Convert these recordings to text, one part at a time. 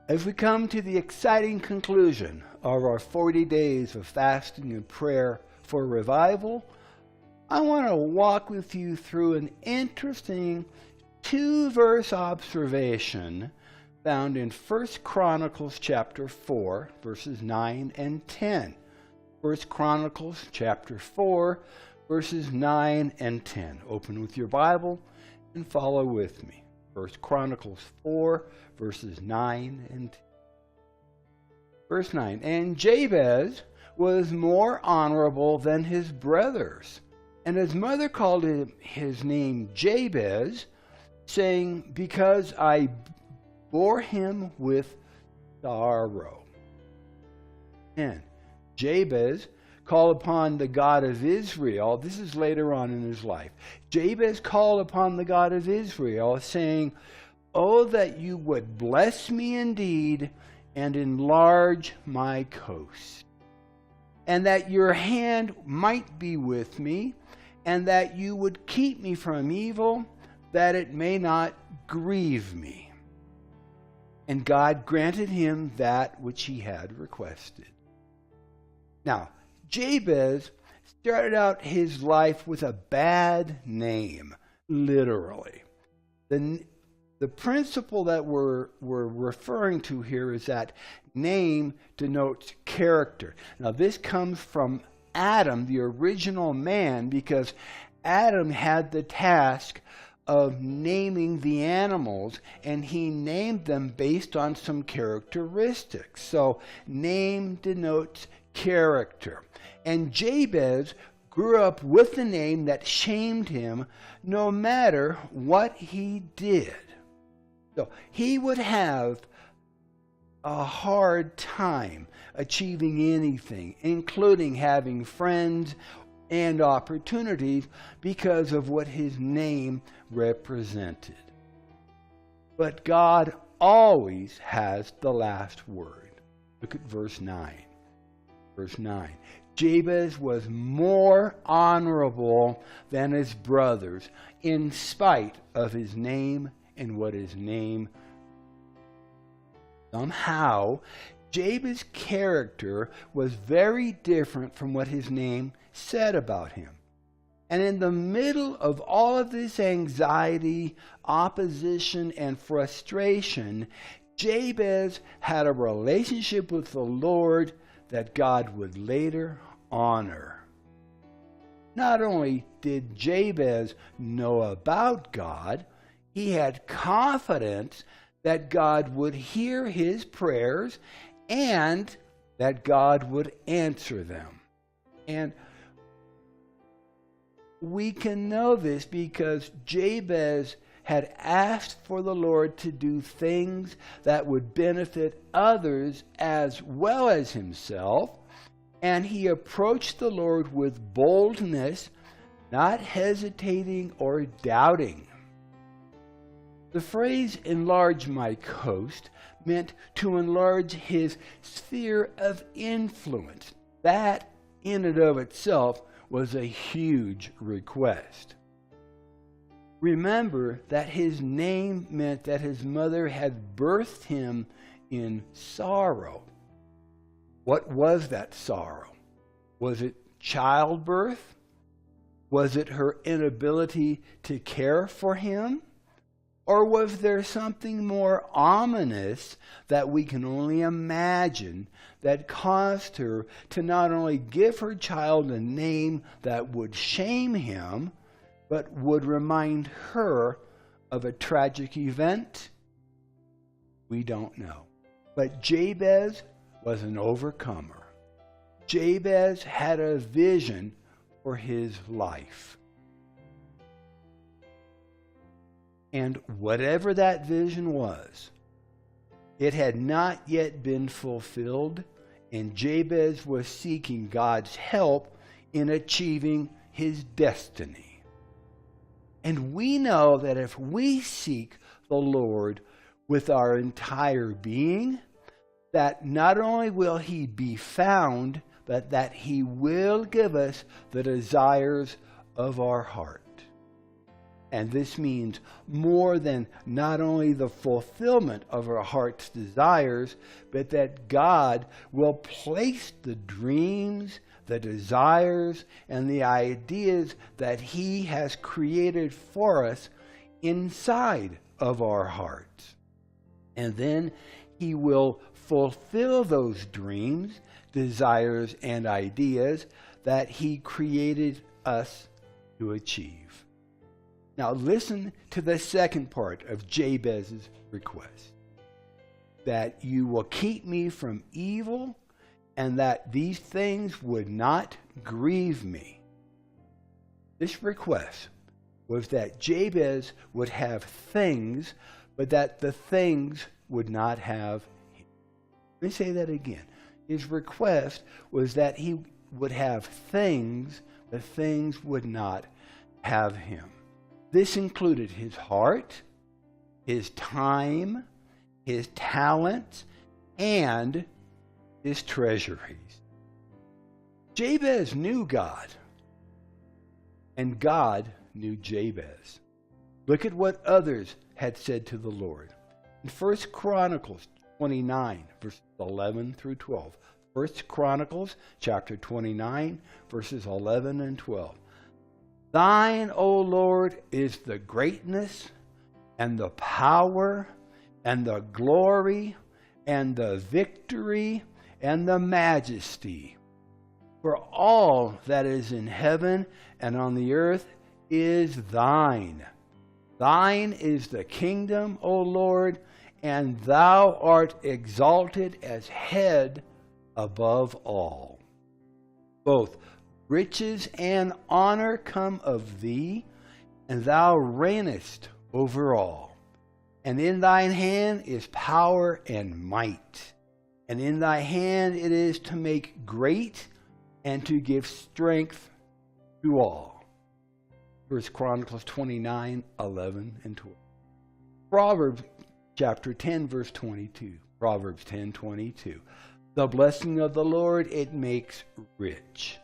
As we come to the exciting conclusion of our 40 days of fasting and prayer for revival, I want to walk with you through an interesting 2-verse observation found in 1 Chronicles chapter 4, verses 9 and 10. 1 Chronicles chapter 4, verses 9 and 10. Open with your Bible and follow with me. 1 Chronicles 4, verses 9 and 10. Verse 9, and Jabez was more honorable than his brothers, and his mother called him his name Jabez, saying, because I bore him with sorrow. And Jabez called upon the God of Israel. This is later on in his life. Jabez called upon the God of Israel, saying, oh, that you would bless me indeed and enlarge my coast, and that your hand might be with me, and that you would keep me from evil, that it may not grieve me. And God granted him that which he had requested. Now, Jabez started out his life with a bad name, literally. The principle that we're referring to here is that name denotes character. Now, this comes from Adam, the original man, because Adam had the task of naming the animals, and he named them based on some characteristics. So, name denotes character. And Jabez grew up with a name that shamed him no matter what he did. So he would have a hard time achieving anything, including having friends and opportunities, because of what his name represented. But God always has the last word. Look at verse 9. Verse 9. Jabez was more honorable than his brothers, in spite of his name and what his name. Somehow, Jabez's character was very different from what his name said about him. And in the middle of all of this anxiety, opposition, and frustration, Jabez had a relationship with the Lord that God would later honor. Not only did Jabez know about God, he had confidence that God would hear his prayers and that God would answer them. And we can know this because Jabez had asked for the Lord to do things that would benefit others as well as himself, and he approached the Lord with boldness, not hesitating or doubting. The phrase, enlarge my coast, meant to enlarge his sphere of influence. That, in and of itself, was a huge request. Remember that his name meant that his mother had birthed him in sorrow. What was that sorrow? Was it childbirth? Was it her inability to care for him? Or was there something more ominous that we can only imagine that caused her to not only give her child a name that would shame him, but would remind her of a tragic event? We don't know. But Jabez was an overcomer. Jabez had a vision for his life. And whatever that vision was, it had not yet been fulfilled, and Jabez was seeking God's help in achieving his destiny. And we know that if we seek the Lord with our entire being, that not only will he be found, but that he will give us the desires of our heart. And this means more than not only the fulfillment of our heart's desires, but that God will place the dreams, the desires, and the ideas that He has created for us inside of our hearts. And then He will fulfill those dreams, desires, and ideas that He created us to achieve. Now listen to the second part of Jabez's request. That you will keep me from evil, and that these things would not grieve me. This request was that Jabez would have things, but that the things would not have him. Let me say that again. His request was that he would have things, but things would not have him. This included his heart, his time, his talents, and his treasuries. Jabez knew God, and God knew Jabez. Look at what others had said to the Lord. In 1 Chronicles 29, verses 11 through 12. 1 Chronicles chapter 29, verses 11 and 12. Thine, O Lord, is the greatness and the power and the glory and the victory and the majesty. For all that is in heaven and on the earth is thine. Thine is the kingdom, O Lord, and thou art exalted as head above all. Both riches and honor come of thee, and thou reignest over all. And in thine hand is power and might. And in thy hand it is to make great and to give strength to all. 1 Chronicles 29, 11 and 12. Proverbs chapter 10, verse 22. Proverbs 10, 22. The blessing of the Lord, it makes rich,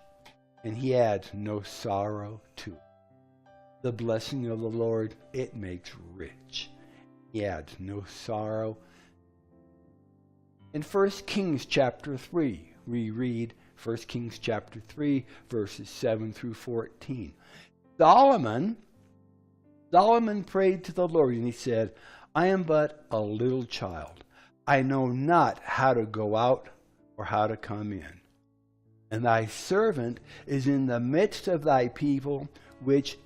and He adds no sorrow to it. The blessing of the Lord, it makes rich. He adds no sorrow. In 1 Kings chapter 3, we read 1 Kings chapter 3, verses 7 through 14. Solomon prayed to the Lord, and he said, I am but a little child. I know not how to go out or how to come in. And thy servant is in the midst of thy people, which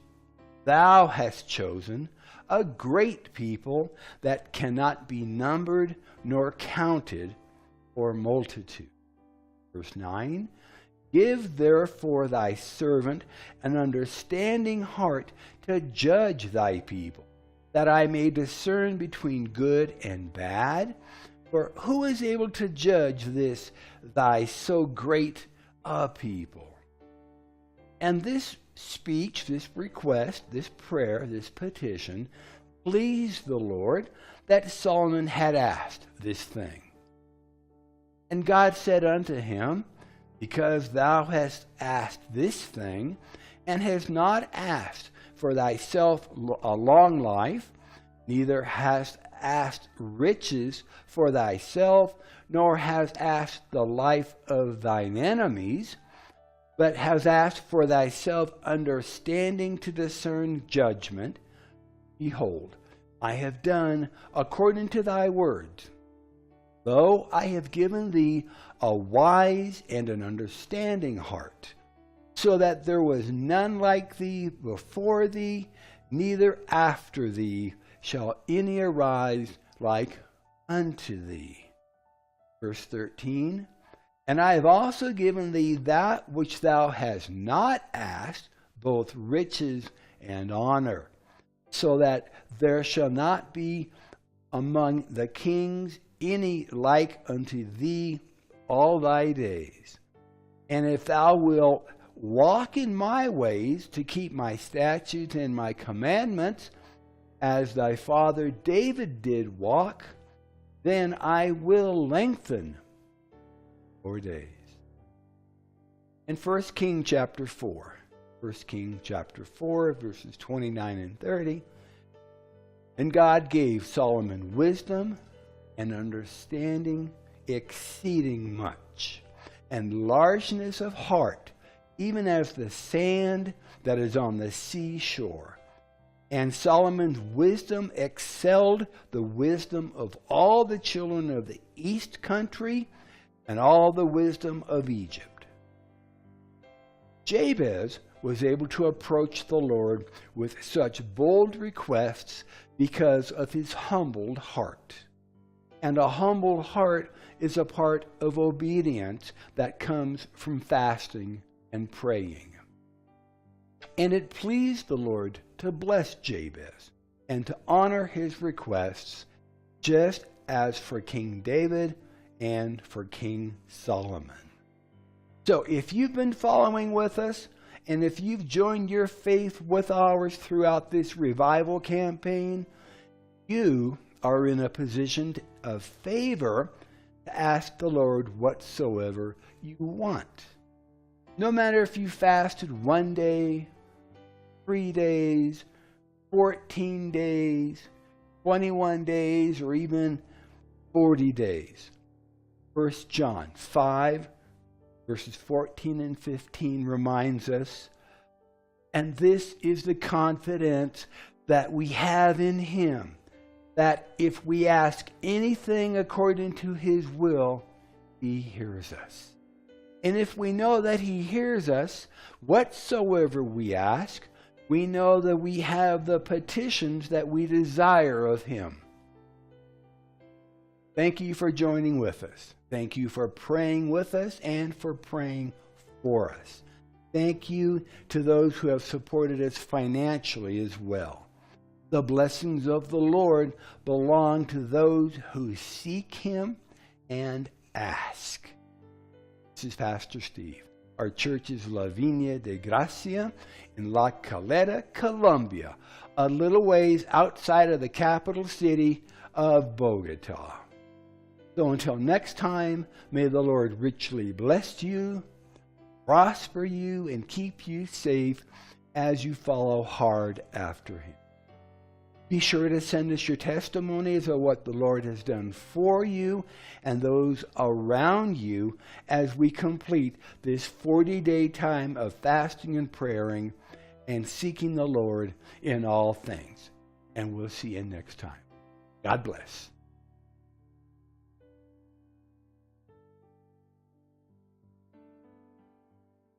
thou hast chosen, a great people that cannot be numbered nor counted for multitude. Verse 9, give therefore thy servant an understanding heart to judge thy people, that I may discern between good and bad. For who is able to judge this thy so great a people? And this speech, this request, this prayer, this petition pleased the Lord, that Solomon had asked this thing. And God said unto him, because thou hast asked this thing, and hast not asked for thyself a long life, neither hast asked riches for thyself, nor hast asked the life of thine enemies, but hast asked for thyself understanding to discern judgment. Behold, I have done according to thy words. Lo, I have given thee a wise and an understanding heart, so that there was none like thee before thee, neither after thee shall any arise like unto thee. Verse 13, and I have also given thee that which thou hast not asked, both riches and honor, so that there shall not be among the kings any like unto thee all thy days. And if thou wilt walk in my ways to keep my statutes and my commandments, as thy father David did walk, then I will lengthen your days. In 1 Kings chapter 4, 1 Kings chapter 4, verses 29 and 30. And God gave Solomon wisdom and understanding exceeding much, and largeness of heart, even as the sand that is on the seashore. And Solomon's wisdom excelled the wisdom of all the children of the east country and all the wisdom of Egypt. Jabez was able to approach the Lord with such bold requests because of his humbled heart. And a humbled heart is a part of obedience that comes from fasting and praying. And it pleased the Lord to bless Jabez and to honor his requests, just as for King David and for King Solomon. So if you've been following with us, and if you've joined your faith with ours throughout this revival campaign, you are in a position of favor to ask the Lord whatsoever you want. No matter if you fasted 1 day, 3 days, 14 days, 21 days, or even 40 days. 1 John 5, verses 14 and 15 reminds us, and this is the confidence that we have in him, that if we ask anything according to his will, he hears us. And if we know that he hears us, whatsoever we ask, we know that we have the petitions that we desire of him. Thank you for joining with us. Thank you for praying with us and for praying for us. Thank you to those who have supported us financially as well. The blessings of the Lord belong to those who seek him and ask. This is Pastor Steve. Our church is La Viña de Gracia in La Calera, Colombia, a little ways outside of the capital city of Bogotá. So until next time, may the Lord richly bless you, prosper you, and keep you safe as you follow hard after him. Be sure to send us your testimonies of what the Lord has done for you and those around you as we complete this 40-day time of fasting and praying and seeking the Lord in all things. And we'll see you next time. God bless.